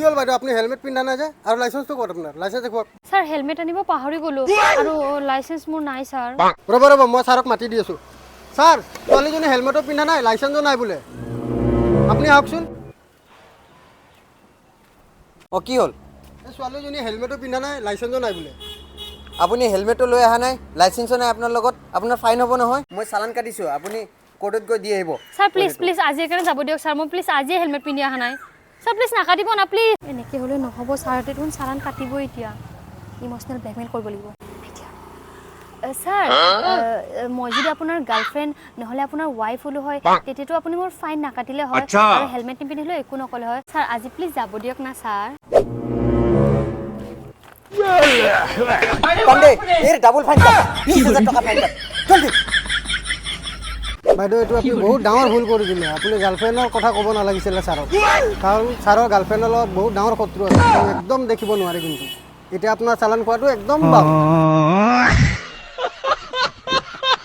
হ'ল বাইদেউ আপুনি হেলমেট পিন্ধা নাই যে আৰু লাইসেন্সটো ক'ত আপোনাৰ লাইসেন্স দেখুৱাওক স্যাৰ হেলমেট আনিব পাহৰি গলো আৰু লাইসেন্স মোৰ নাই স্যাৰ ৰ'ব মই ছাৰক মাতি দি আছোঁ ছাৰ ছোৱালীজনী হেলমেটো পিন্ধা নাই লাইসেন্সো নাই বোলে আপুনি আহকচোন অঁ কি হ'ল এই ছোৱালীজনী হেলমেটো পিন্ধা নাই লাইসেন্সো নাই বোলে আপুনি হেলমেটটো লৈ অহা নাই লাইচেন্সো নাই আপোনাৰ লগত আপোনাৰ ফাইন হ'ব নহয় মই চালান কাটিছোঁ আপুনি কোৰ্টত গৈ দি আহিব স্যাৰ প্লিজ আজিৰ কাৰণে যাব দিয়ক স্যাৰ মই প্লিজ আজি হেলমেট পিন্ধি অহা নাই স্যাৰ প্লিজ নাকাটিব না প্লিজ এনেকৈ হ'লে নহ'ব ছাৰ দেখোন চালান কাটিব এতিয়া ইম'চনেল ব্লেকমেইল কৰিব লাগিব স্যাৰ মই যদি আপোনাৰ গাৰ্লফ্ৰেণ্ড নহ'লে আপোনাৰ ৱাইফ হ'লো হয় তেতিয়াতো আপুনি মোৰ ফাইন নাকাটিলে হয় আৰু হেলমেট নিপিন্ধিলেও একো নক'লে হয় ছাৰ আজি প্লিজ যাব দিয়ক না ছাৰ পাণ্ডে এই ডাবল ফাইন কাট 20,000 টকা ফাইন কাট জলদি বাইদেউ এইটো আপুনি বহুত ডাঙৰ ভুল কৰি দিলে আপুনি গাৰ্লফ্ৰেণ্ডৰ কথা ক'ব নালাগিছিলে ছাৰক কাৰণ ছাৰৰ গাৰ্লফ্ৰেণ্ডৰ লগত বহুত ডাঙৰ শত্ৰু আছে একদম দেখিব নোৱাৰে কিন্তু এতিয়া আপোনাৰ চালান খোৱাটো একদম ভাল